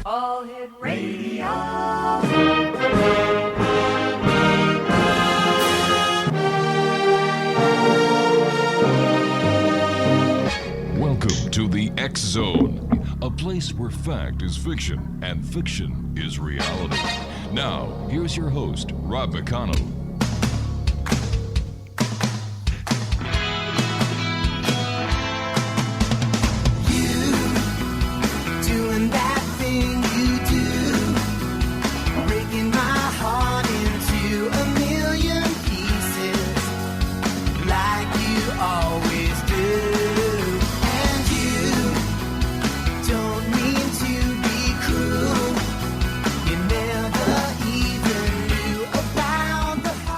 All Hit Radio. Welcome to the X Zone, a place where fact is fiction and fiction is reality. Now, here's your host, Rob McConnell.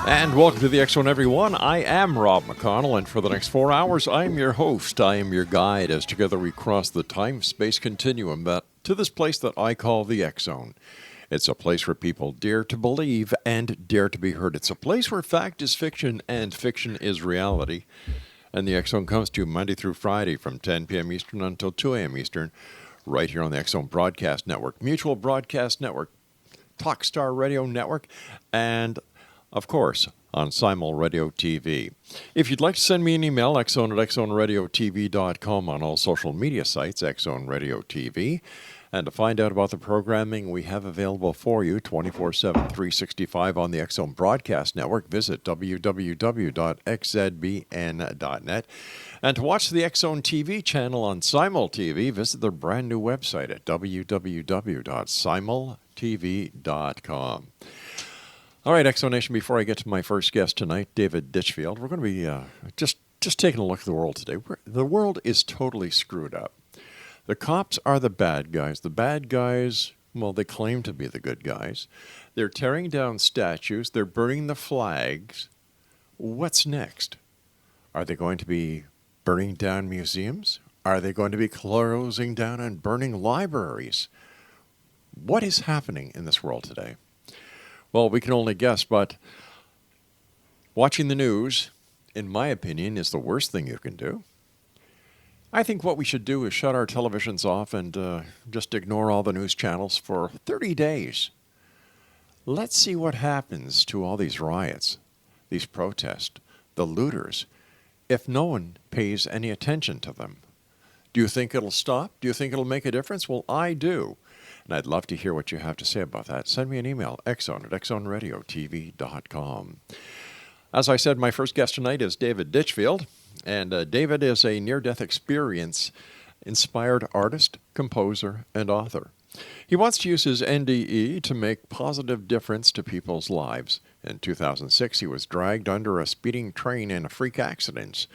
And welcome to the X Zone, everyone. I am Rob McConnell, and for the next 4 hours, I am your host. I am your guide as together we cross the time-space continuum to this place that I call the X Zone. It's a place where people dare to believe and dare to be heard. It's a place where fact is fiction and fiction is reality. And the X Zone comes to you Monday through Friday from 10 p.m. Eastern until 2 a.m. Eastern, right here on the X Zone Broadcast Network, Mutual Broadcast Network, Talkstar Radio Network, and of course, on Simul Radio TV. If you'd like to send me an email, xzone@xzoneradiotv.com, on all social media sites, Xzone Radio TV. And to find out about the programming we have available for you 24/7, 365 on the X Zone Broadcast Network, visit www.xzbn.net. And to watch the X Zone TV channel on Simul TV, visit their brand new website at www.simultv.com. All right, X Zone Nation, before I get to my first guest tonight, David DITCHFIELD, we're going to be just taking a look at the world today. The world is totally screwed up. The cops are the bad guys. The bad guys, well, they claim to be the good guys. They're tearing down statues. They're burning the flags. What's next? Are they going to be burning down museums? Are they going to be closing down and burning libraries? What is happening in this world today? Well, we can only guess, but watching the news, in my opinion, is the worst thing you can do. I think what we should do is shut our televisions off and just ignore all the news channels for 30 days. Let's see what happens to all these riots, these protests, the looters, if no one pays any attention to them. Do you think it'll stop? Do you think it'll make a difference? Well, I do. And I'd love to hear what you have to say about that. Send me an email, xzone@xzoneradiotv.com. As I said, my first guest tonight is David DITCHFIELD. And David is a near-death experience-inspired artist, composer, and author. He wants to use his NDE to make positive difference to people's lives. In 2006, he was dragged under a speeding train in a freak accident.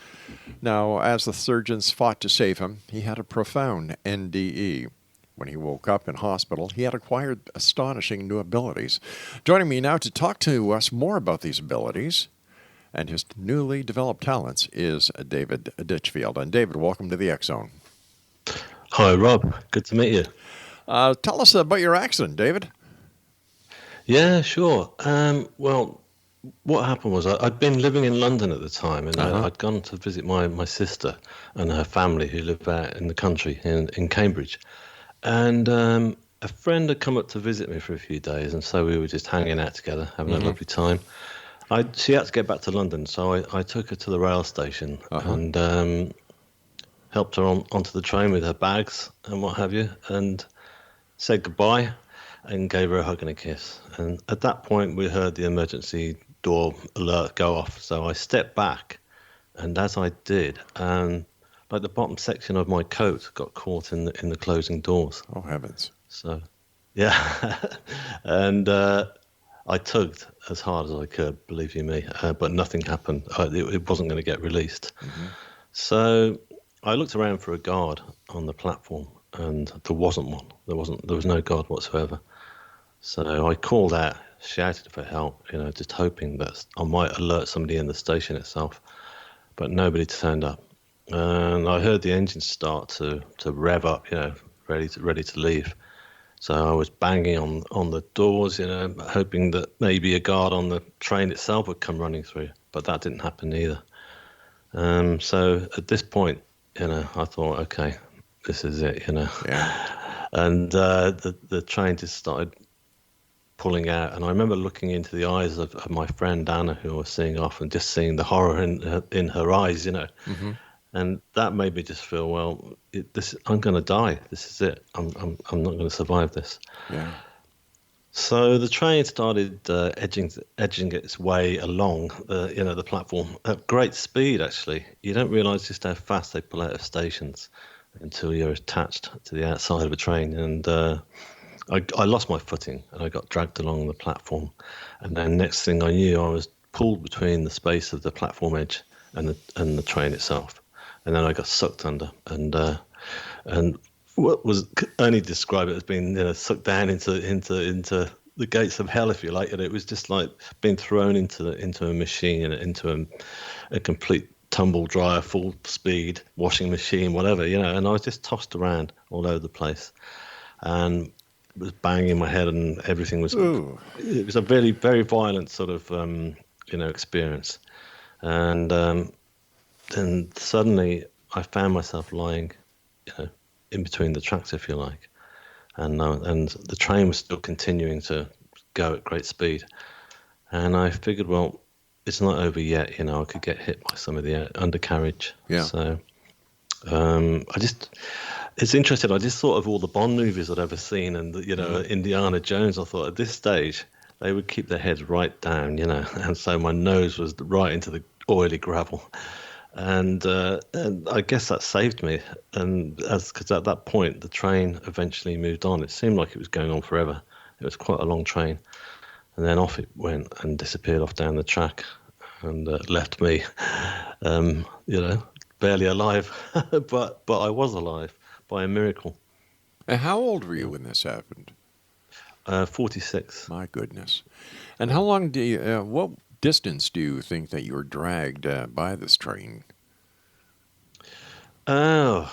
Now, as the surgeons fought to save him, he had a profound NDE. When he woke up in hospital, he had acquired astonishing new abilities. Joining me now to talk to us more about these abilities and his newly developed talents is David DITCHFIELD. And David, welcome to the X Zone. Hi, Rob. Good to meet you. Tell us about your accident, David. Yeah, sure. Well, what happened was I'd been living in London at the time, and I'd gone to visit my sister and her family who live out in the country in Cambridge. And a friend had come up to visit me for a few days, and so we were just hanging out together, having a lovely time. She had to get back to London, so I took her to the rail station and helped her onto the train with her bags and what have you, and said goodbye and gave her a hug and a kiss. And at that point, we heard the emergency door alert go off, so I stepped back, and as I did, like the bottom section of my coat got caught in the closing doors. Oh, heavens. So, yeah. And I tugged as hard as I could, believe you me, but nothing happened. It wasn't going to get released. Mm-hmm. So I looked around for a guard on the platform, and there wasn't one. There was no guard whatsoever. So I called out, shouted for help, just hoping that I might alert somebody in the station itself, but nobody turned up. And I heard the engine start to rev up, ready to leave. So I was banging on the doors, hoping that maybe a guard on the train itself would come running through, but that didn't happen either. So at this point, I thought, okay, this is it, Yeah. and the train just started pulling out. And I remember looking into the eyes of my friend Anna, who I was seeing off, and just seeing the horror in her eyes, Mm-hmm. And that made me just feel, well, I'm going to die. This is it. I'm not going to survive this. Yeah. So the train started edging its way along, the platform at great speed. Actually, you don't realise just how fast they pull out of stations until you're attached to the outside of a train. And I lost my footing and I got dragged along the platform. And then next thing I knew, I was pulled between the space of the platform edge and the train itself. And then I got sucked under, and what was only describe it as being sucked down into the gates of hell, if you like. And it was just like being thrown into a machine, into a complete tumble dryer, full speed washing machine, whatever, And I was just tossed around all over the place, and it was banging my head, and everything was. Ooh. It was a very, very violent sort of experience, and then suddenly I found myself lying, in between the tracks, if you like, and the train was still continuing to go at great speed, and I figured, well, it's not over yet. I could get hit by some of the undercarriage. Yeah. So it's interesting. I just thought of all the Bond movies I'd ever seen, and Indiana Jones. I thought at this stage they would keep their heads right down, and so my nose was right into the oily gravel. And I guess that saved me, because at that point the train eventually moved on. It seemed like it was going on forever. It was quite a long train, and then off it went and disappeared off down the track, and left me, barely alive, but I was alive by a miracle. And how old were you when this happened? 46. My goodness. And how long what distance do you think that you were dragged by this train? Oh,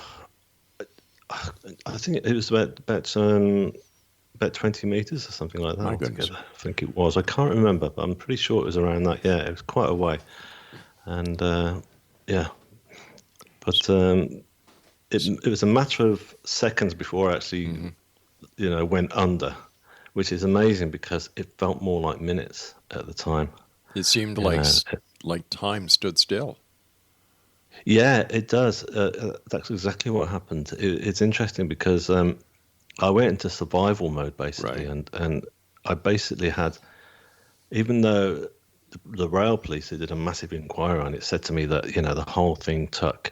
I think it was about 20 meters or something like that. My altogether. goodness. I think it was. I can't remember, but I'm pretty sure it was around that. Yeah, it was quite a way, and yeah, but it was a matter of seconds before I actually, went under, which is amazing because it felt more like minutes at the time. It seemed like time stood still. Yeah, it does. That's exactly what happened. It's interesting because I went into survival mode basically, Right. and I basically had, even though the rail police, they did a massive inquiry on it, said to me that the whole thing took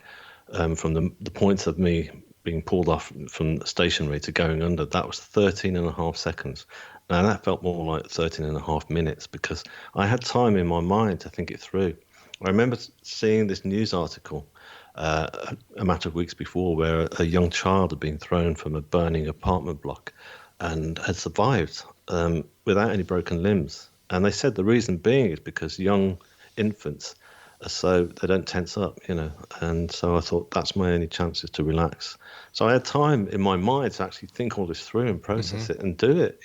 from the point of me being pulled off from stationary to going under, that was 13 and a half seconds. Now that felt more like 13 and a half minutes because I had time in my mind to think it through. I remember seeing this news article a matter of weeks before where a young child had been thrown from a burning apartment block and had survived without any broken limbs. And they said the reason being is because young infants are so they don't tense up, And so I thought that's my only chance is to relax. So I had time in my mind to actually think all this through and process it and do it,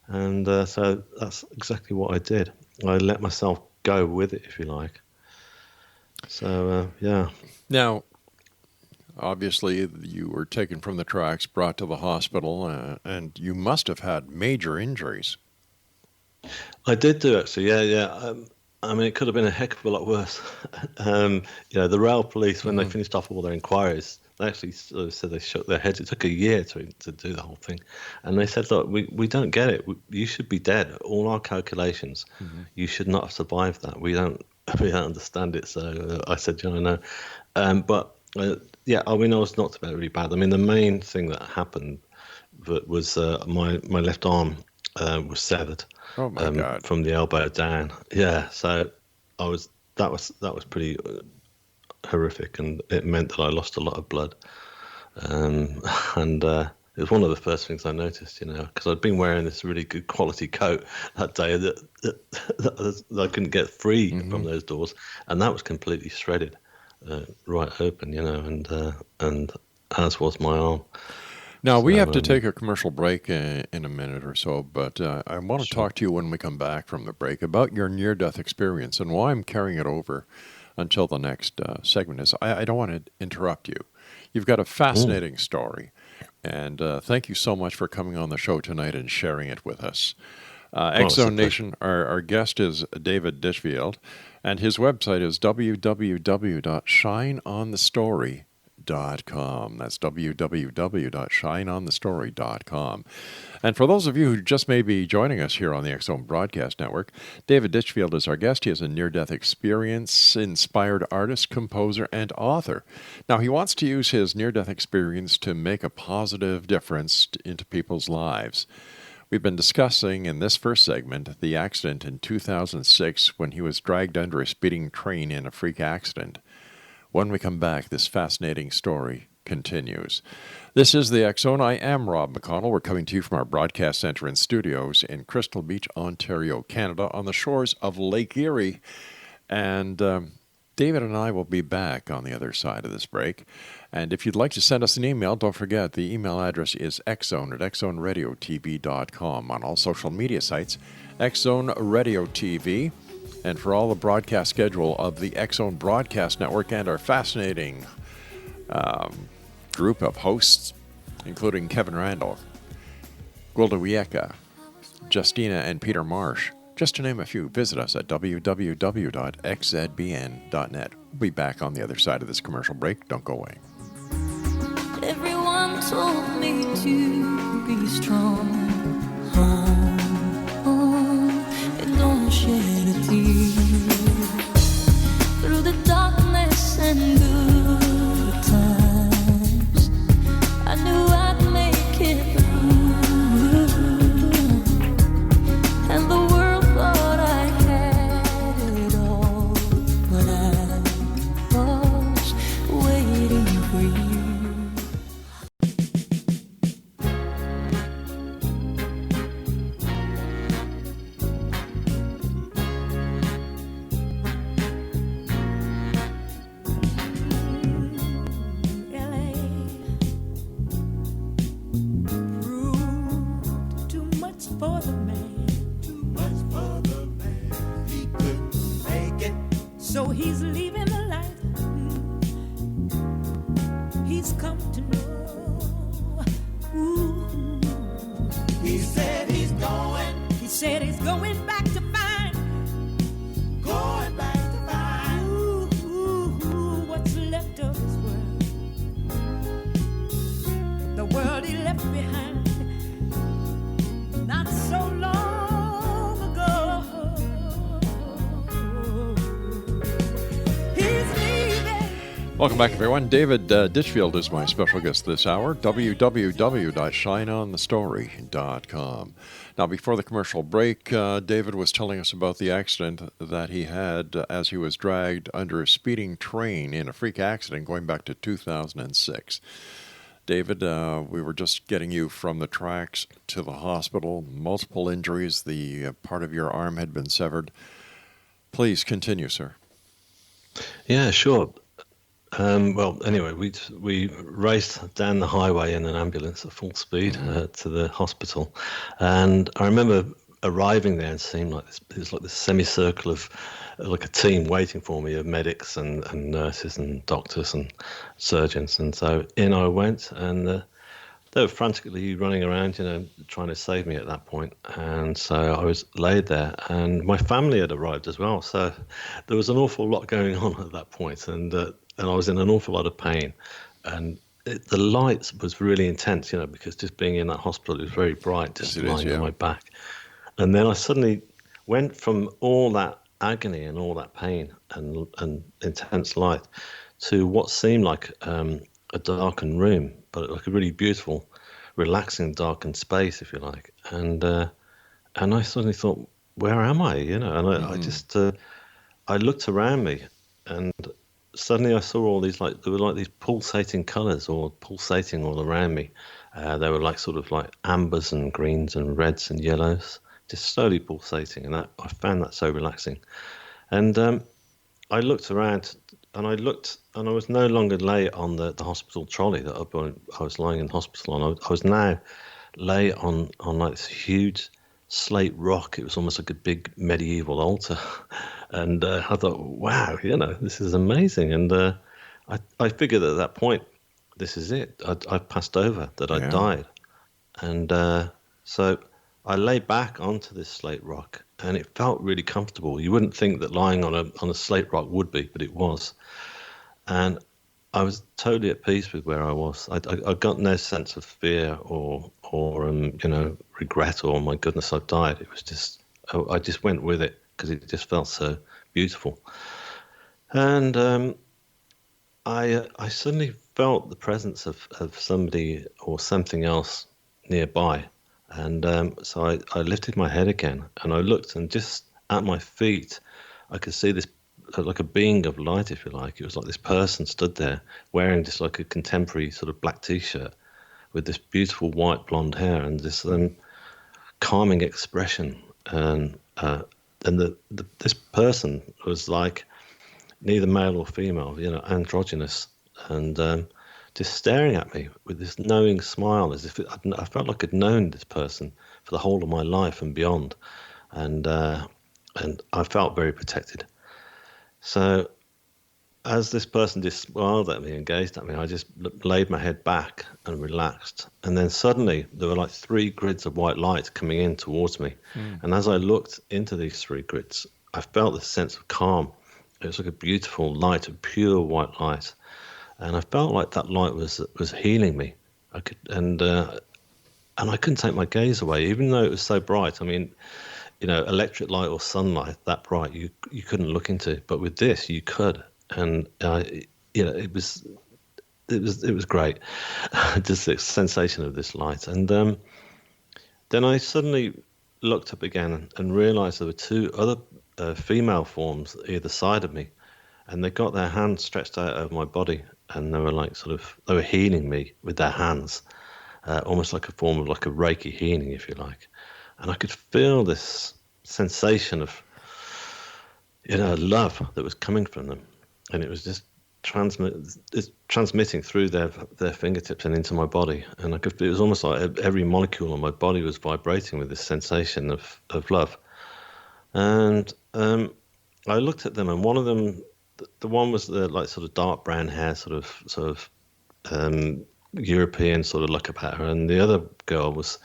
And so that's exactly what I did. I let myself go with it, if you like. So, yeah. Now, obviously, you were taken from the tracks, brought to the hospital, and you must have had major injuries. I did do, actually, yeah. I mean, it could have been a heck of a lot worse. The rail police, when they finished off all their inquiries, they actually sort of said they shook their heads. It took a year to do the whole thing. And they said, look, we don't get it. You should be dead. All our calculations, you should not have survived that. We don't understand it. So I said, no. But yeah, I mean, I was knocked about really bad. I mean, the main thing that happened was my left arm was severed. Oh my God! From the elbow down. Yeah, so that was pretty horrific, and it meant that I lost a lot of blood. And it was one of the first things I noticed, because I'd been wearing this really good quality coat that day that I couldn't get free from those doors, and that was completely shredded, right open, and as was my arm. Now, we have to take a commercial break in a minute or so, but I want to talk to you when we come back from the break about your near-death experience, and why I'm carrying it over until the next segment is I don't want to interrupt you. You've got a fascinating story, And thank you so much for coming on the show tonight and sharing it with us. it's a X-Zone Nation, our guest is David Ditchfield, and his website is www.shineonthestory.com. That's www.shineonthestory.com. And for those of you who just may be joining us here on the X-Zone Broadcast Network, David Ditchfield is our guest. He is a near-death experience-inspired artist, composer, and author. Now, he wants to use his near-death experience to make a positive difference into people's lives. We've been discussing in this first segment the accident in 2006 when he was dragged under a speeding train in a freak accident. When we come back, this fascinating story continues. This is the X-Zone. I am Rob McConnell. We're coming to you from our broadcast center and studios in Crystal Beach, Ontario, Canada, on the shores of Lake Erie. And David and I will be back on the other side of this break. And if you'd like to send us an email, don't forget the email address is xzone@xzoneradiotv.com. On all social media sites, X-Zone Radio TV. And for all the broadcast schedule of the X-Zone Broadcast Network and our fascinating group of hosts, including Kevin Randall, Gwilda Wieka, Justina, and Peter Marsh, just to name a few, visit us at www.xzbn.net. We'll be back on the other side of this commercial break. Don't go away. Everyone told me to be strong, and don't shed a tear through the darkness and good times. I knew I'd make it through, and the world thought I had it all, but I was waiting for you. So he's leaving the light he's come to know. Ooh. He said he's going back to find, ooh, what's left of his world, the world he left behind not so long ago. Welcome back, everyone. David Ditchfield is my special guest this hour. www.shineonthestory.com. Now, before the commercial break, David was telling us about the accident that he had as he was dragged under a speeding train in a freak accident going back to 2006. David, we were just getting you from the tracks to the hospital. Multiple injuries. The part of your arm had been severed. Please continue, sir. Yeah, sure. Well, anyway, we raced down the highway in an ambulance at full speed to the hospital, and I remember arriving there and seeing like this. It was like this semicircle of like a team waiting for me of medics and nurses and doctors and surgeons, and so in I went, and they were frantically running around, trying to save me at that point. And so I was laid there, and my family had arrived as well. So there was an awful lot going on at that point, and I was in an awful lot of pain. And the light was really intense, because just being in that hospital, it was very bright, just lying on my back. And then I suddenly went from all that agony and all that pain and intense light to what seemed like a darkened room, but like a really beautiful, relaxing, darkened space, if you like. And I suddenly thought, where am I? And I just I looked around me, and suddenly I saw all these there were like these pulsating colours, or pulsating all around me. They were like sort of like ambers and greens and reds and yellows, just slowly pulsating, and I found that so relaxing. And I looked around, and I was no longer lay on the hospital trolley that I was lying in hospital on. I was now lay on like this huge slate rock. It was almost like a big medieval altar. And I thought, wow, this is amazing. And I figured at that point this is it. I passed over, that I Yeah. died. And so I lay back onto this slate rock, and it felt really comfortable. You wouldn't think that lying on a slate rock would be, but it was. And I was totally at peace with where I was. I got no sense of fear or regret or my goodness, I've died. It was just I just went with it because it just felt so beautiful. And I suddenly felt the presence of somebody or something else nearby. And so I lifted my head again and I looked, and just at my feet, I could see this like a being of light, if you like. It was like this person stood there wearing just like a contemporary sort of black T-shirt with this beautiful white blonde hair and this calming expression. And this person was like neither male or female, androgynous, and just staring at me with this knowing smile, as if I felt like I'd known this person for the whole of my life and beyond, and I felt very protected. So as this person just smiled at me and gazed at me, I just laid my head back and relaxed. And then suddenly there were like 3 grids of white light coming in towards me. And as I looked into these 3 grids, I felt this sense of calm. It was like a beautiful light, a pure white light. And I felt like that light was healing me. I could, and I couldn't take my gaze away, even though it was so bright. I mean, electric light or sunlight that bright, you couldn't look into. But with this, you could. And it was great, just the sensation of this light. And then I suddenly looked up again and realised there were 2 other female forms either side of me, and they got their hands stretched out over my body, and they were like they were healing me with their hands, almost like a form of like a Reiki healing, if you like. And I could feel this sensation of love that was coming from them. And it was just transmitting through their fingertips and into my body. And it was almost like every molecule on my body was vibrating with this sensation of love. And I looked at them, and one of them, the one was the like sort of dark brown hair, sort of European sort of look about her, and the other girl was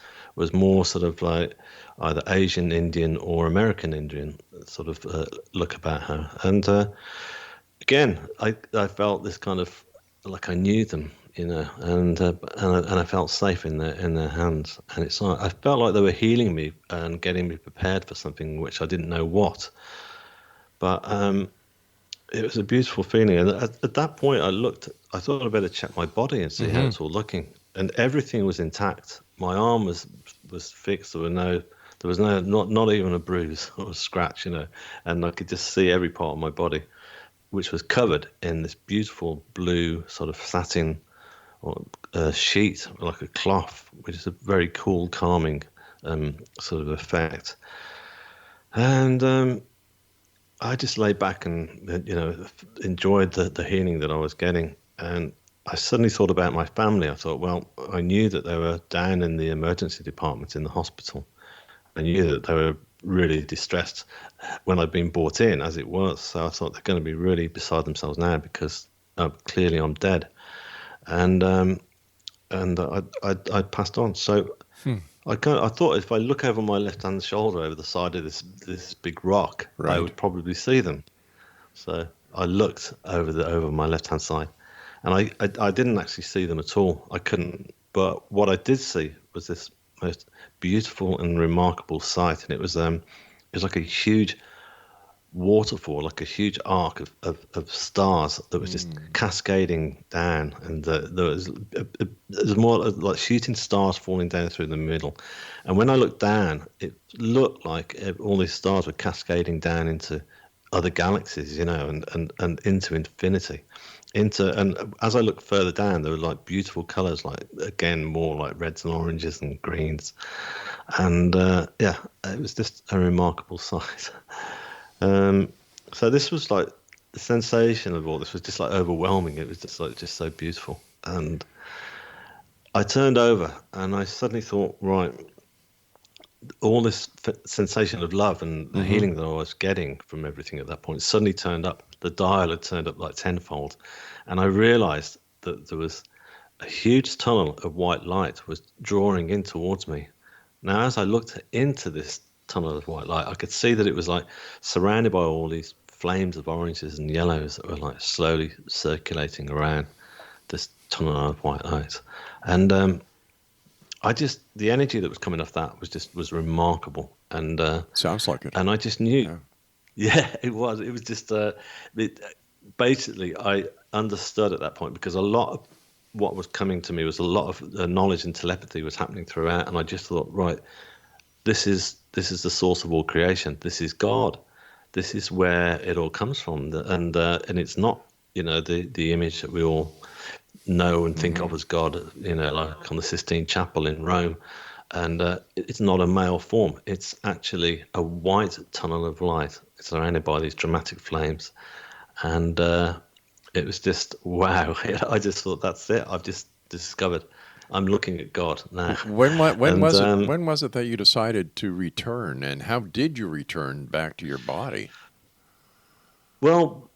more sort of like either Asian Indian or American Indian sort of look about her. And again, I felt this kind of like I knew them, and I felt safe in their hands. And it's like I felt like they were healing me and getting me prepared for something which I didn't know what. But it was a beautiful feeling. And at that point, I thought I'd better check my body and see how it's all looking. And everything was intact. My arm was fixed. There was not even a bruise or a scratch, and I could just see every part of my body, which was covered in this beautiful blue sort of satin or sheet, like a cloth, which is a very cool, calming sort of effect. And I just lay back and enjoyed the healing that I was getting. And I suddenly thought about my family. I thought, well, I knew that they were down in the emergency department in the hospital. I knew that they were really distressed when I'd been brought in, as it was. So I thought they're going to be really beside themselves now because clearly I'm dead. And I passed on. So I thought if I look over my left-hand shoulder over the side of this big rock, Right. I would probably see them. So I looked over my left-hand side, and I didn't actually see them at all. I couldn't. But what I did see was this most beautiful and remarkable sight, and it was like a huge waterfall, like a huge arc of stars that was just cascading down, and there was more like shooting stars falling down through the middle. And when I looked down, it looked like all these stars were cascading down into other galaxies, and into infinity. And as I looked further down, there were like beautiful colors, like again more like reds and oranges and greens, and it was just a remarkable sight. So this was like the sensation of all this was just like overwhelming. It was just so beautiful. And I turned over and I suddenly thought, right, all this sensation of love and the healing that I was getting from everything at that point suddenly turned up. The dial had turned up like tenfold. And I realized that there was a huge tunnel of white light was drawing in towards me. Now, as I looked into this tunnel of white light, I could see that it was like surrounded by all these flames of oranges and yellows that were like slowly circulating around this tunnel of white light. And the energy that was coming off that was remarkable. And Sounds like it. and I just knew, yeah, it was. It was just basically I understood at that point, because a lot of what was coming to me was a lot of knowledge and telepathy was happening throughout, and I just thought, right, this is the source of all creation. This is God. This is where it all comes from, and it's not, the image that we all know and think of as God, like on the Sistine Chapel in Rome. And it's not a male form. It's actually a white tunnel of light. It's surrounded by these dramatic flames. And it was just, wow. I just thought, that's it. I've just discovered. I'm looking at God now. When was it that you decided to return, and how did you return back to your body? Well,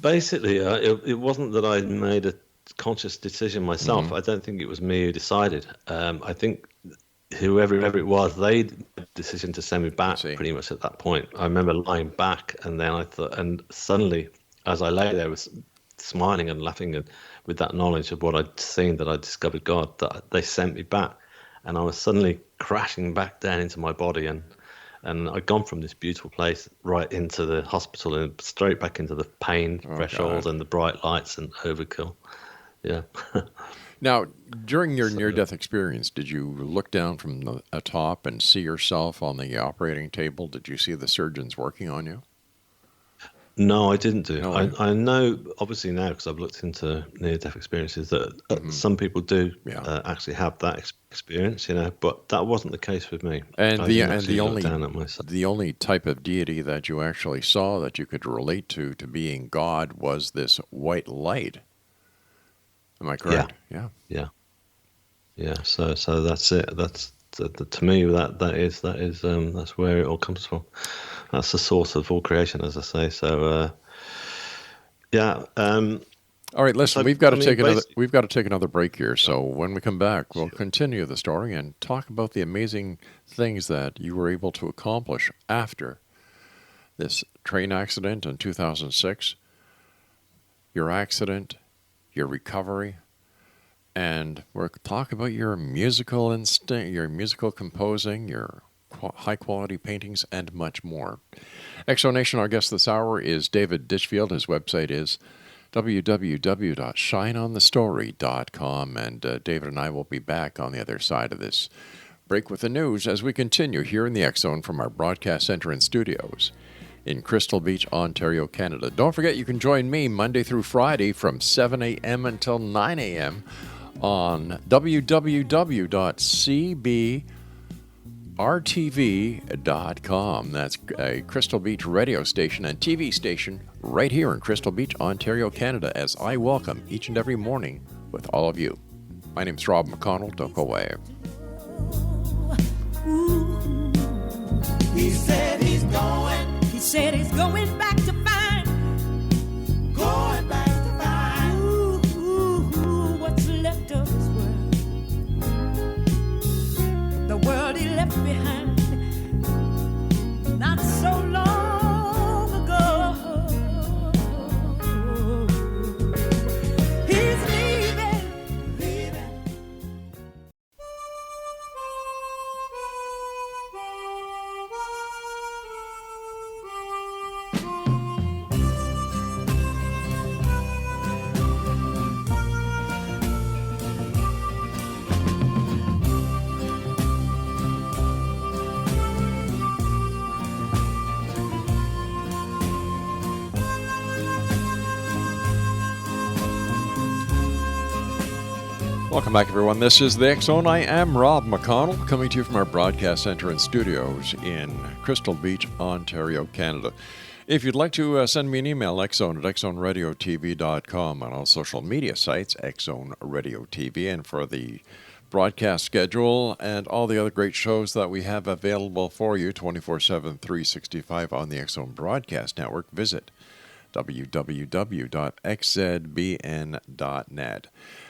basically, it wasn't that I made a conscious decision myself. I don't think it was me who decided. I think whoever it was, they made the decision to send me back pretty much at that point. I remember lying back, and then I thought, and suddenly, as I lay there, was smiling and laughing, and with that knowledge of what I'd seen, that I discovered God, that they sent me back, and I was suddenly crashing back down into my body, and I'd gone from this beautiful place right into the hospital and straight back into the pain threshold and the bright lights and overkill. Yeah. Now, during your near-death experience, did you look down from the atop and see yourself on the operating table? Did you see the surgeons working on you? No, I didn't do. No. I know, obviously now, because I've looked into near-death experiences, that some people do actually have that experience, but that wasn't the case with me. And the only only type of deity that you actually saw that you could relate to being God was this white light. Am I correct? Yeah. So that's it. That's to me that's where it all comes from. That's the source of all creation, as I say. So All right, listen. We've got to take another break here. So when we come back, we'll continue the story and talk about the amazing things that you were able to accomplish after this train accident in 2006. Your accident, your recovery, and we'll talk about your musical instinct, your musical composing, your high-quality paintings, and much more. Exonation, our guest this hour is David DITCHFIELD. His website is www.shineonthestory.com, and David and I will be back on the other side of this break with the news as we continue here in the X Zone from our broadcast center and studios in Crystal Beach, Ontario, Canada. Don't forget, you can join me Monday through Friday from 7 a.m. until 9 a.m. on www.cbrtv.com. That's a Crystal Beach radio station and TV station right here in Crystal Beach, Ontario, Canada, as I welcome each and every morning with all of you. My name's Rob McConnell. Don't go away. He said he's going. He said he's going back to find. Going back to find. What's left of his world. The world he left behind. Not so long ago. He's leaving. Welcome back, everyone. This is the X Zone. I am Rob McConnell, coming to you from our broadcast center and studios in Crystal Beach, Ontario, Canada. If you'd like to send me an email, xzone at xzoneradiotv.com, on all social media sites, Xzone Radio TV, and for the broadcast schedule and all the other great shows that we have available for you 24/7, 365 on the X Zone Broadcast Network, visit www.xzbn.net.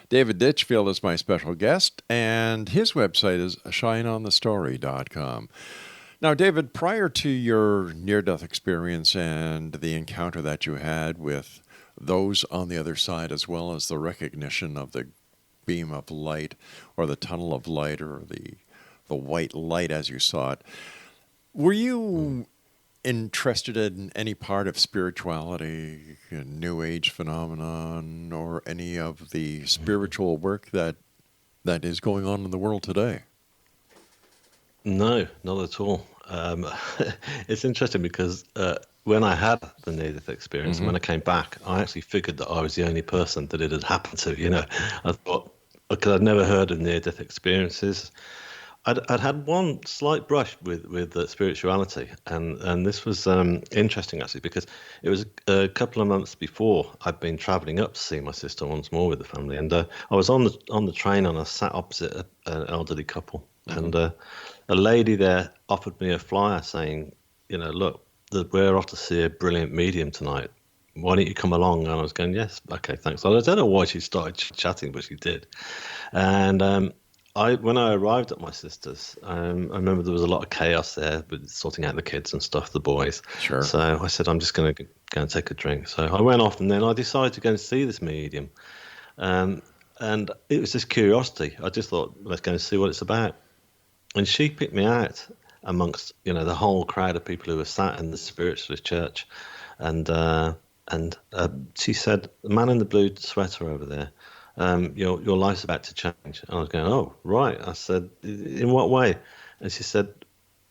David Ditchfield is my special guest, and his website is shineonthestory.com. Now, David, prior to your near-death experience and the encounter that you had with those on the other side, as well as the recognition of the beam of light or the tunnel of light or the white light as you saw it, were you interested in any part of spirituality, New Age phenomenon, or any of the spiritual work that is going on in the world today? No, not at all. It's interesting because when I had the near-death experience, and when I came back, I actually figured that I was the only person that it had happened to. I thought, because I'd never heard of near-death experiences. I'd had one slight brush with spirituality, and this was interesting actually, because it was a couple of months before I'd been travelling up to see my sister once more with the family, and I was on the train and I sat opposite an elderly couple, and a lady there offered me a flyer saying, look, we're off to see a brilliant medium tonight. Why don't you come along? And I was going, yes, okay, thanks. I don't know why she started chatting, but she did, and. When I arrived at my sister's, I remember there was a lot of chaos there, with sorting out the kids and stuff, the boys. Sure. So I said, I'm just going to go and take a drink. So I went off, and then I decided to go and see this medium. And it was just curiosity. I just thought, let's go and see what it's about. And she picked me out amongst, the whole crowd of people who were sat in the spiritualist church. And she said, the man in the blue sweater over there, your life's about to change. And I was going, oh, right. I said, in what way? And she said,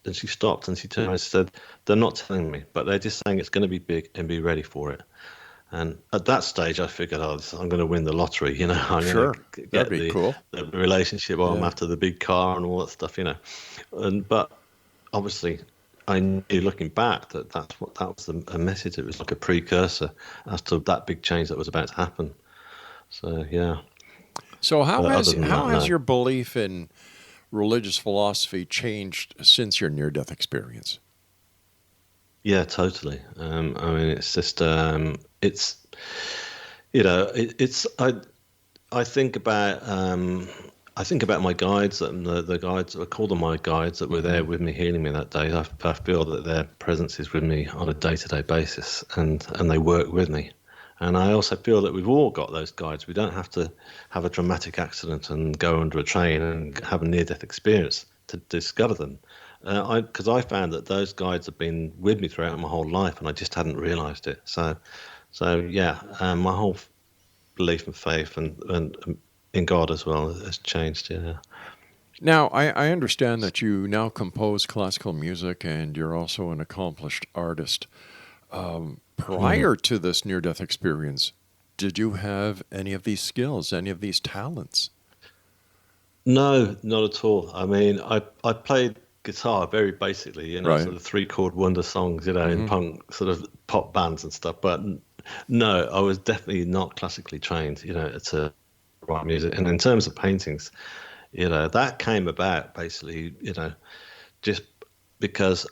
and she stopped and she turned and said, they're not telling me, but they're just saying it's going to be big and be ready for it. And at that stage, I figured, I'm going to win the lottery, I'm sure. going to get That'd be cool. The relationship. I'm after the big car and all that stuff, But obviously, I knew looking back that was a message. It was like a precursor as to that big change that was about to happen. So, yeah. So how has your belief in religious philosophy changed since your near-death experience? Yeah, totally. I mean, it's just, I think about my guides and the guides. I call them my guides that were there with me, healing me that day. I feel that their presence is with me on a day-to-day basis, and they work with me. And I also feel that we've all got those guides. We don't have to have a dramatic accident and go under a train and have a near-death experience to discover them. Because I found that those guides have been with me throughout my whole life, and I just hadn't realised it. So yeah, my whole belief and faith and in God as well has changed. Yeah. Now, I understand that you now compose classical music, and you're also an accomplished artist. Prior to this near-death experience, did you have any of these skills, any of these talents? No, not at all. I mean, I played guitar very basically, right. Sort of 3-chord wonder songs, in punk sort of pop bands and stuff. But no, I was definitely not classically trained, to write music. And in terms of paintings, that came about basically, just because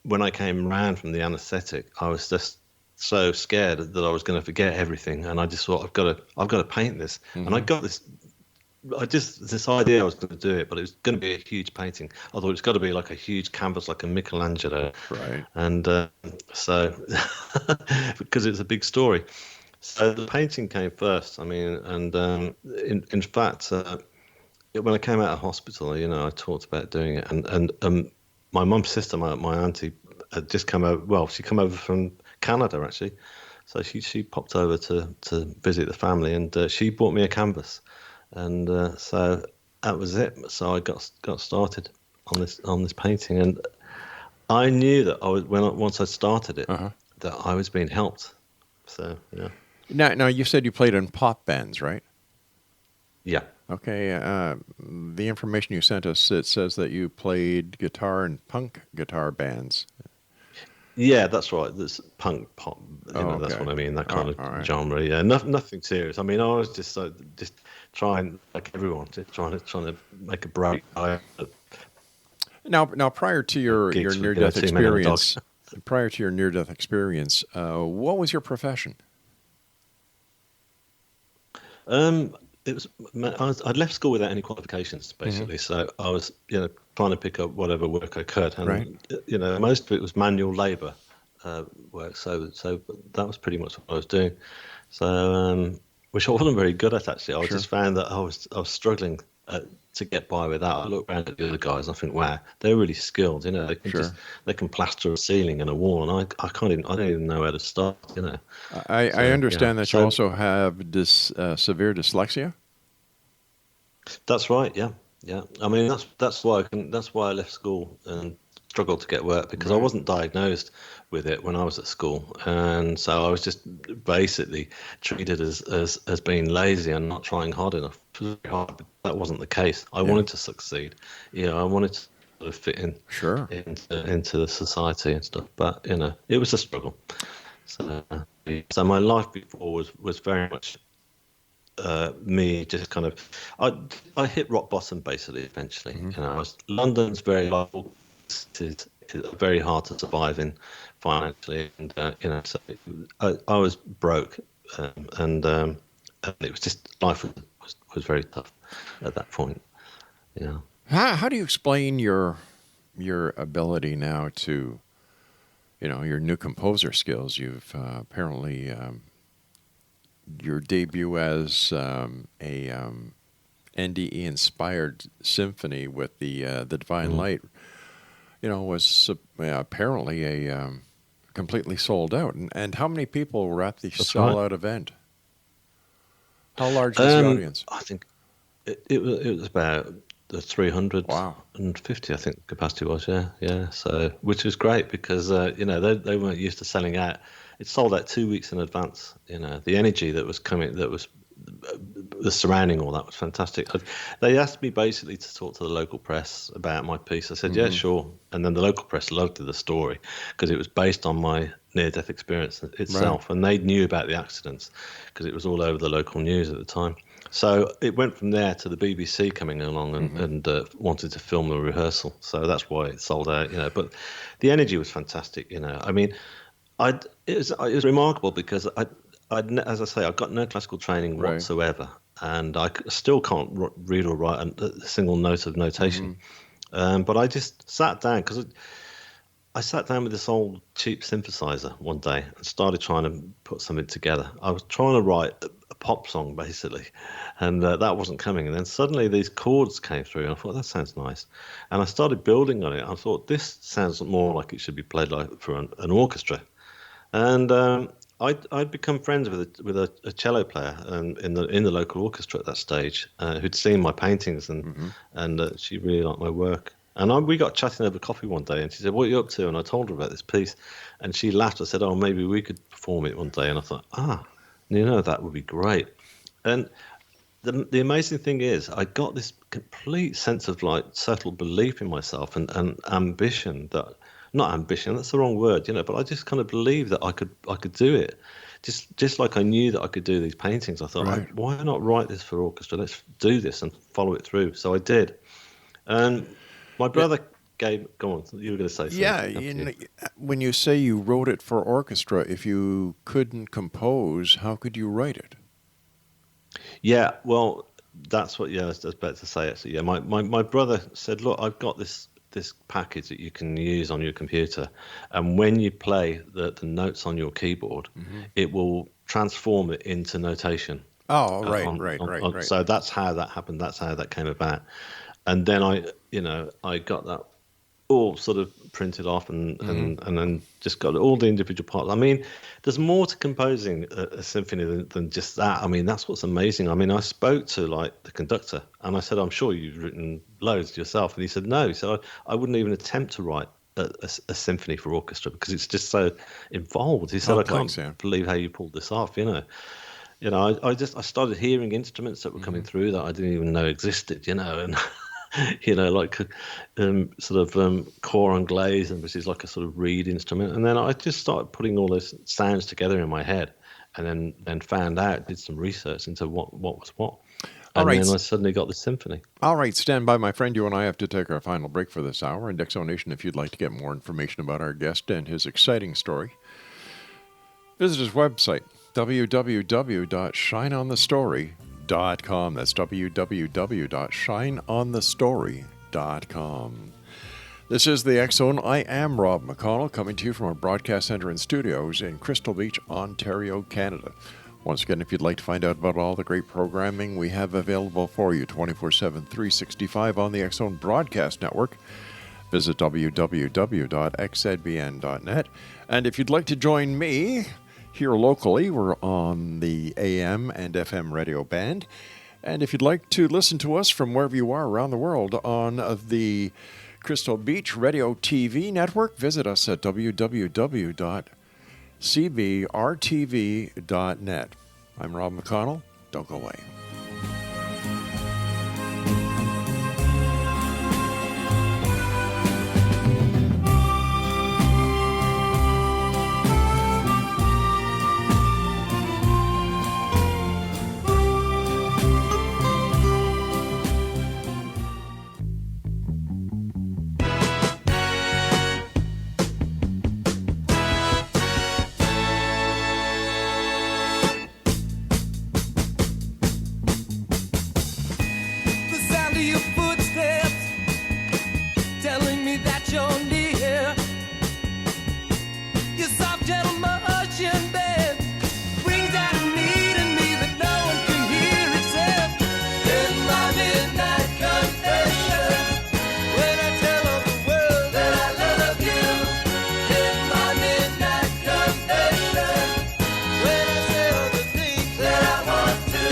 when I came around from the anaesthetic, I was just so scared that I was going to forget everything, and I just thought, I've got to paint this, and I got this idea I was going to do it, but it was going to be a huge painting. I thought it's got to be like a huge canvas, like a Michelangelo, right? And so because it's a big story, so the painting came first. I mean, and in fact, when I came out of hospital, I talked about doing it, and my mum's sister, my auntie, had just come over. Well, she come over from Canada actually, so she popped over to visit the family, and she bought me a canvas, and so that was it. So I got started on this painting, and I knew that once I started it, that I was being helped. So yeah. Now you said you played in pop bands, right? Yeah. Okay. The information you sent us, it says that you played guitar in punk guitar bands. Yeah, that's right. There's punk pop. Okay. That's what I mean. That kind of right. genre. Yeah, nothing serious. I mean, I was just trying, like everyone, just trying to make a break. Now, prior to your near-death experience, prior to your near-death experience, what was your profession? It was I'd left school without any qualifications, basically. So I was, trying to pick up whatever work I could, and Right. most of it was manual labour work. So that was pretty much what I was doing. So which I wasn't very good at, actually. I Sure. just found that I was struggling to get by with that. I look around at the other guys, and I think, wow, they're really skilled. They can Sure. they can plaster a ceiling and a wall, and I can't even I don't even know where to start. I So understand that you so also have severe dyslexia. that's right. Yeah, yeah. I mean, that's why I left school and struggled to get work, because I Right. wasn't diagnosed with it when I was at school, and so I was just basically treated as being lazy and not trying hard enough. Very hard, but that wasn't the case. I Yeah. wanted to succeed. I wanted to sort of fit in Sure. into the society and stuff, but it was a struggle. So my life before was very much me just kind of I hit rock bottom, basically, eventually. London's very local. It's very hard to survive in financially, and so I was broke, and it was just life was very tough at that point. Yeah. How do you explain your ability now to, your new composer skills? You've apparently your debut as a NDE inspired symphony with the Divine Light, was apparently a completely sold out. And how many people were at the That's right. sellout event? How large was the audience? I think it was about the 350, Wow. I think, capacity was. Yeah. So, which was great, because they weren't used to selling out. It sold out 2 weeks in advance. The energy that was coming, that was the surrounding all that was fantastic. They asked me basically to talk to the local press about my piece. I said, yeah, sure. And then the local press loved the story, because it was based on my near-death experience itself, and they knew about the accidents because it was all over the local news at the time. So it went from there to the BBC coming along and wanted to film the rehearsal. So that's why it sold out. But the energy was fantastic. I mean, it was remarkable, because as I say, I've got no classical training Right. whatsoever, and I still can't read or write a single note of notation. But I just sat down, because I sat down with this old cheap synthesizer one day and started trying to put something together. I was trying to write a pop song, basically, and that wasn't coming. And then suddenly these chords came through, and I thought, that sounds nice. And I started building on it. I thought, this sounds more like it should be played like for an orchestra. And I'd become friends with a cello player in the local orchestra at that stage, who'd seen my paintings, and she really liked my work. And we got chatting over coffee one day, and she said, "What are you up to?" And I told her about this piece, and she laughed. I said, "Oh, maybe we could perform it one day." And I thought, that would be great. And the amazing thing is, I got this complete sense of settled belief in myself and ambition that. Not ambition, that's the wrong word, but I just kind of believed that I could do it. Just like I knew that I could do these paintings, I thought, Right. why not write this for orchestra? Let's do this and follow it through. So I did. And my brother go on, you were going to say something. Yeah, when you say you wrote it for orchestra, if you couldn't compose, how could you write it? Yeah, well, that's what, I was about to say, actually. Yeah, my brother said, look, I've got this package that you can use on your computer, and when you play the notes on your keyboard, it will transform it into notation. Oh, right. So that's how that happened. That's how that came about. And then I got that all sort of printed off and then just got all the individual parts. I mean, there's more to composing a symphony than just that. I mean, that's what's amazing. I mean, I spoke to the conductor, and I said, "I'm sure you've written loads yourself," and he said, "No." He said, "I wouldn't even attempt to write a symphony for orchestra because it's just so involved." He said, Complex, "I yeah. can't believe how you pulled this off." I started hearing instruments that were coming through that I didn't even know existed. And sort of cor anglaise, which is like a sort of reed instrument. And then I just started putting all those sounds together in my head, and then found out, did some research into what was what. All And right. then I suddenly got the symphony. All right, stand by, my friend. You and I have to take our final break for this hour. And Exo Nation, if you'd like to get more information about our guest and his exciting story, visit his website, www.shineonthestory.com. That's www.shineonthestory.com. This is the X Zone. I am Rob McConnell, coming to you from our broadcast center and studios in Crystal Beach, Ontario, Canada. Once again, if you'd like to find out about all the great programming we have available for you 24/7, 365 on the X Zone Broadcast Network, visit www.xzbn.net. And if you'd like to join me here locally, we're on the AM and FM radio band. And if you'd like to listen to us from wherever you are around the world on the Crystal Beach Radio TV network, visit us at www.cbrtv.net. I'm Rob McConnell. Don't go away. The sound of your footsteps telling me that you're near. Your soft, gentle motion, babe, brings out a need in me that no one can hear except in my midnight confession. When I tell all the world that I love you, in my midnight confession. When I say all the things that I want to.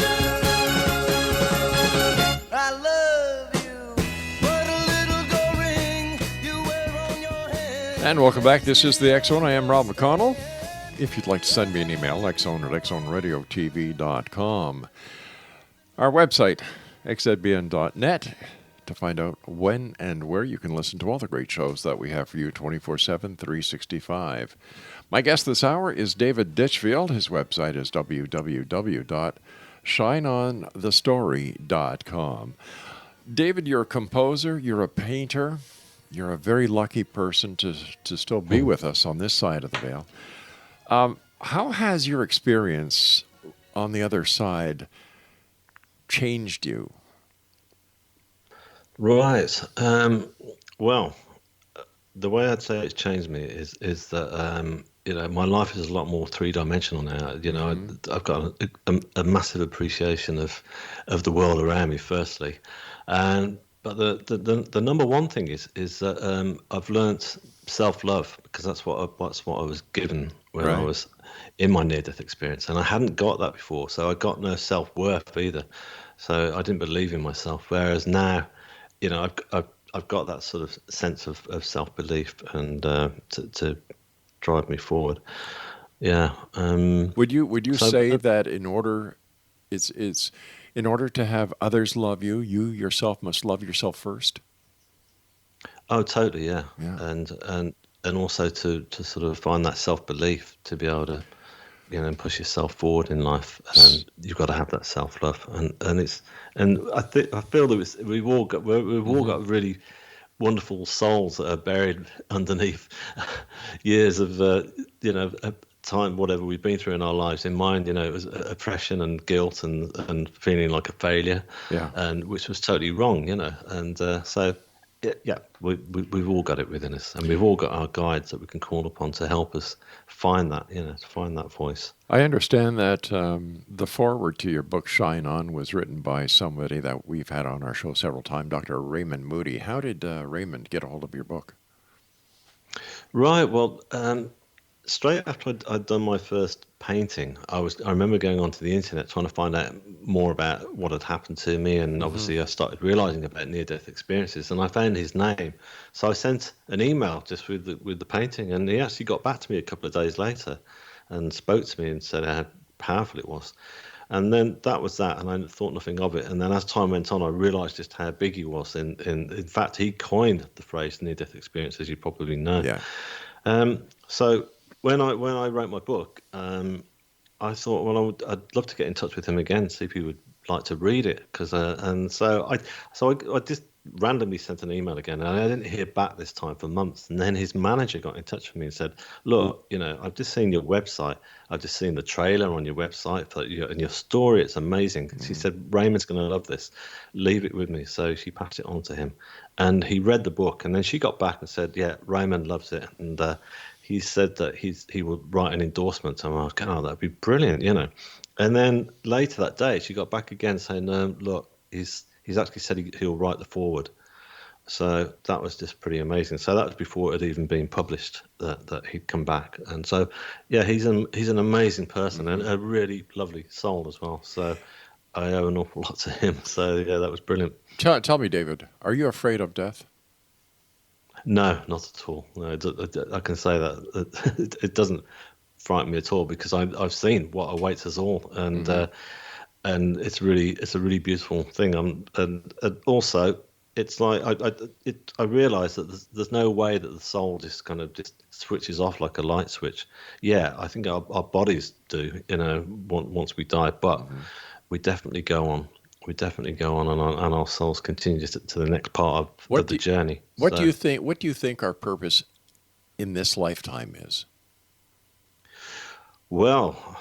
I love you. What a little gold ring you wear on your hand. And welcome back. This is the X Zone. I am Rob McConnell. If you'd like to send me an email, xzone@xzoneradiotv.com. Our website, xzbn.net, to find out when and where you can listen to all the great shows that we have for you 24/7, 365. My guest this hour is David DITCHFIELD. His website is www.shineonthestory.com. David, you're a composer, you're a painter, you're a very lucky person to still be with us on this side of the veil. How has your experience on the other side changed you? Right. Well, the way I'd say it's changed me is that my life is a lot more three-dimensional now. I've got a massive appreciation of the world around me. Firstly, but the number one thing is that I've learnt self-love, because that's what I was given when I Right. was in my near-death experience, and I hadn't got that before. So I got no self-worth either. So I didn't believe in myself. Whereas now, I've got that sort of sense of self-belief and to drive me forward. Yeah. Would you So- say that in order to have others love you, you yourself must love yourself first? Oh, totally. Yeah. Yeah. And also to sort of find that self-belief to be able to, push yourself forward in life. And you've got to have that self-love. And I feel that we've all got really wonderful souls that are buried underneath years of time, whatever we've been through in our lives. In mine, it was oppression and guilt and feeling like a failure, and which was totally wrong, and so we've all got it within us, and we've all got our guides that we can call upon to help us find that, to find that voice. I understand that the foreword to your book, Shine On, was written by somebody that we've had on our show several times, Dr. Raymond Moody. How did Raymond get a hold of your book? Right. Well, straight after I'd done my first painting, I remember going onto the internet trying to find out more about what had happened to me, and obviously I started realizing about near-death experiences, and I found his name. So I sent an email just with the painting, and he actually got back to me a couple of days later and spoke to me and said how powerful it was. And then that was that, and I thought nothing of it. And then as time went on, I realized just how big he was. In fact, he coined the phrase near-death experience, as you probably know. Yeah. So when I wrote my book, I thought, well, I'd love to get in touch with him again, see if he would like to read it because and so I just randomly sent an email again, and I didn't hear back this time for months. And then his manager got in touch with me and said, "Look, I've just seen your website. I've just seen the trailer on your website and your story. It's amazing." She said, "Raymond's going to love this. Leave it with me." So she passed it on to him, and he read the book. And then she got back and said, "Yeah, Raymond loves it." And he said that he would write an endorsement. And I was going, "Oh, that'd be brilliant." And then later that day, she got back again saying, "Look, he's actually said he'll write the forward." So that was just pretty amazing. So that was before it had even been published that he'd come back. And so, yeah, he's an amazing person and a really lovely soul as well. So I owe an awful lot to him. So yeah, that was brilliant. Tell me, David, are you afraid of death? No, not at all. No, I can say that it doesn't frighten me at all because I've seen what awaits us all, and it's a really beautiful thing. And also it's like I realize that there's no way that the soul just kind of just switches off like a light switch. Yeah, I think our bodies do, once we die, but we definitely go on. We definitely go on, and our souls continue to the next part of the journey. What do you think our purpose in this lifetime is? Well,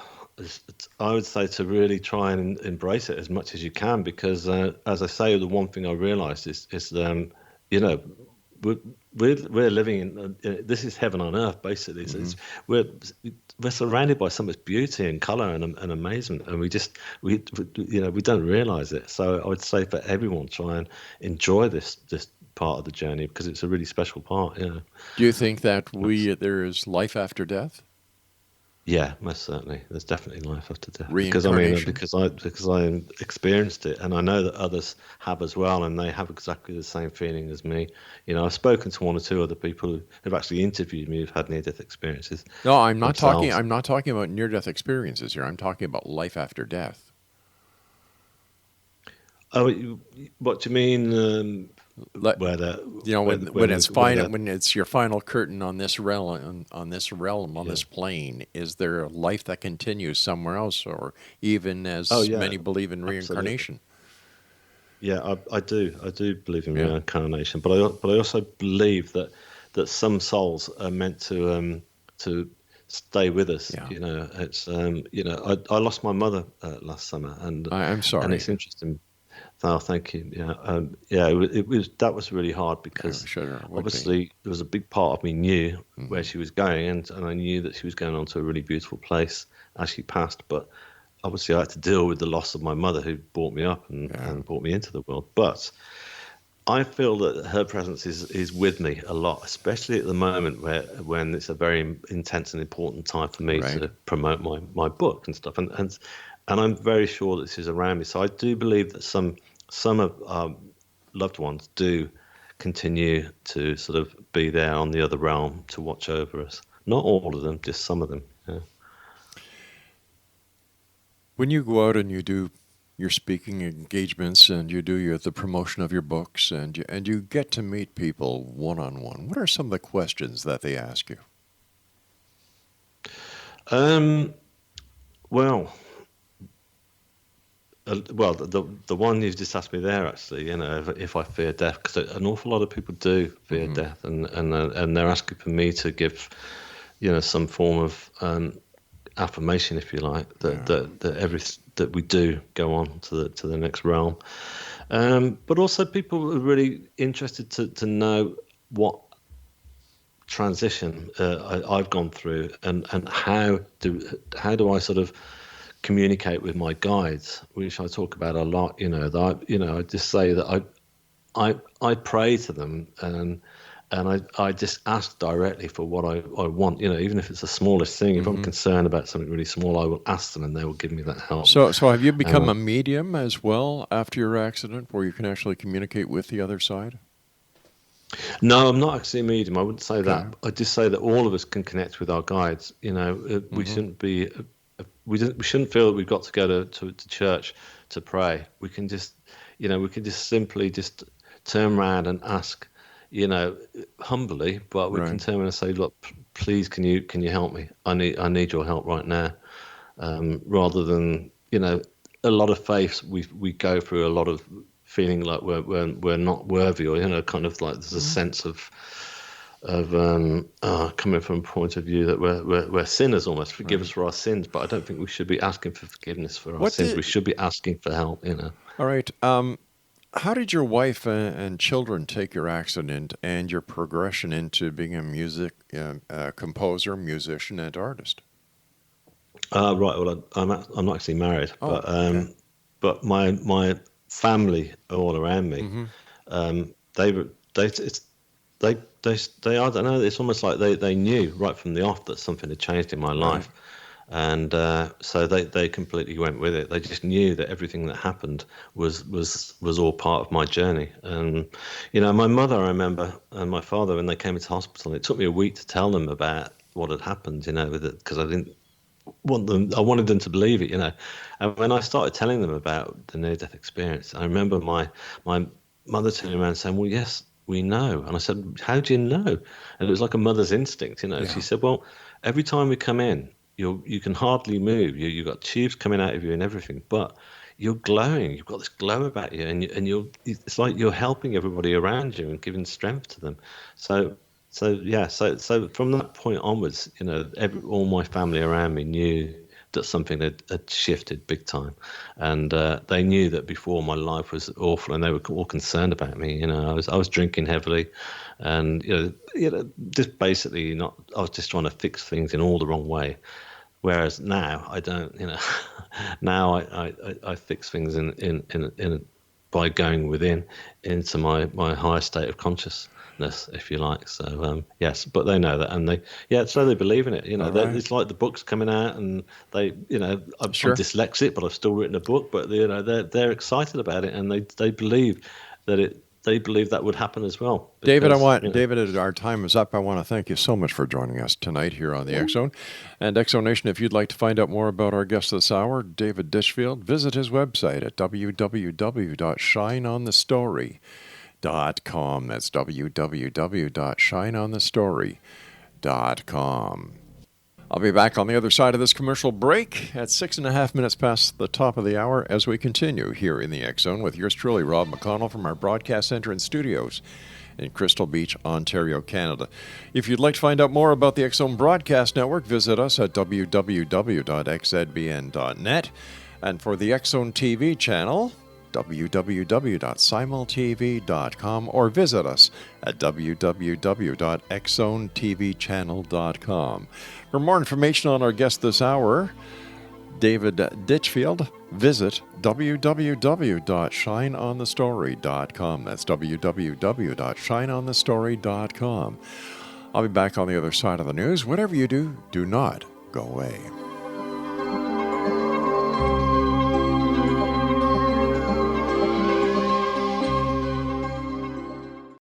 I would say to really try and embrace it as much as you can, because as I say, the one thing I realised is we're living in this is heaven on earth basically. We're surrounded by so much beauty and colour and amazement, and we don't realise it. So I would say for everyone, try and enjoy this part of the journey because it's a really special part. Do you think that there is life after death? Yeah, most certainly. There's definitely life after death. Reincarnation. Because I experienced it, and I know that others have as well, and they have exactly the same feeling as me. I've spoken to one or two other people who've actually interviewed me who've had near-death experiences. No, I'm not talking about near-death experiences here. I'm talking about life after death. Oh, what do you mean? When it's your final curtain on this realm, this plane, is there a life that continues somewhere else, or even as many believe in reincarnation? Yeah, I do believe in reincarnation, but I also believe that some souls are meant to stay with us. Yeah. It's I lost my mother last summer, and I'm sorry, and it's interesting. Oh, thank you. Yeah, that was really hard because obviously there was a big part of me knew where she was going, and I knew that she was going on to a really beautiful place as she passed. But obviously I had to deal with the loss of my mother, who brought me up and brought me into the world. But I feel that her presence is with me a lot, especially at the moment when it's a very intense and important time for me to promote my book and stuff. And I'm very sure that this is around me. So I do believe that some of our loved ones do continue to sort of be there on the other realm to watch over us. Not all of them, just some of them. Yeah. When you go out and you do your speaking engagements and you do the promotion of your books and you get to meet people one-on-one, what are some of the questions that they ask you? Well, the one you've just asked me there, actually, if I fear death, because an awful lot of people do fear death, and they're asking for me to give, some form of affirmation, if you like, that we do go on to the next realm. But also, people are really interested to know what transition I've gone through, and how do I sort of communicate with my guides, which I talk about a lot. I just say that I pray to them, and I just ask directly for what I want. Even if it's the smallest thing. If I'm concerned about something really small, I will ask them, and they will give me that help. So have you become a medium as well after your accident, where you can actually communicate with the other side? No, I'm not actually a medium. I wouldn't say that. I just say that all of us can connect with our guides. We shouldn't be. We shouldn't feel that we've got to go to church to pray. We can just, simply just turn around and ask, humbly, but we can turn around and say, look, please, can you help me? I need your help right now. Rather than, a lot of faiths, we go through a lot of feeling like we're not worthy, or kind of like there's a sense of coming from a point of view that we're sinners almost. Forgive us for our sins, but I don't think we should be asking for forgiveness for our sins. We should be asking for help. All right. How did your wife and children take your accident and your progression into being a composer, musician, and artist? Right. Well, I'm not actually married, Okay. but my family all around me, they I don't know. It's almost like they knew right from the off that something had changed in my life, and so they completely went with it. They just knew that everything that happened was all part of my journey. And my mother, I remember, and my father, when they came into hospital, it took me a week to tell them about what had happened. Because I didn't want them. I wanted them to believe it. And when I started telling them about the near-death experience, I remember my mother turning around and saying, "Well, yes, we know." And I said, "How do you know?" And it was like a mother's instinct. She said, "Well, every time we come in, you can hardly move. You've got tubes coming out of you and everything, but you're glowing. You've got this glow about you, and it's like you're helping everybody around you and giving strength to them." So from that point onwards, all my family around me knew that something had shifted big time, and they knew that before my life was awful, and they were all concerned about me. I was drinking heavily, and just basically not. I was just trying to fix things in all the wrong way. Whereas now I don't. Now I fix things in by going within into my higher state of consciousness, if you like. So yes, but they know that, and so they believe in it. Right. It's like the book's coming out, and I'm Sure. dyslexic, but I've still written a book. But they're excited about it, and they believe that they believe that would happen as well. David, Because, David, our time is up. I want to thank you so much for joining us tonight here on the X Zone. And X Zone Nation, if you'd like to find out more about our guest this hour, David Ditchfield, visit his website at www.shineonthestory.com. That's www.shineonthestory.com. I'll be back on the other side of this commercial break at 6.5 minutes past the top of the hour as we continue here in the X Zone with yours truly, Rob McConnell, from our broadcast center and studios in Crystal Beach, Ontario, Canada. If you'd like to find out more about the X Zone Broadcast Network, visit us at www.xzbn.net. And for the X Zone TV channel, www.simultv.com, or visit us at www.xzonetvchannel.com. For more information on our guest this hour, David Ditchfield, visit www.shineonthestory.com. That's www.shineonthestory.com. I'll be back on the other side of the news. Whatever you do, do not go away.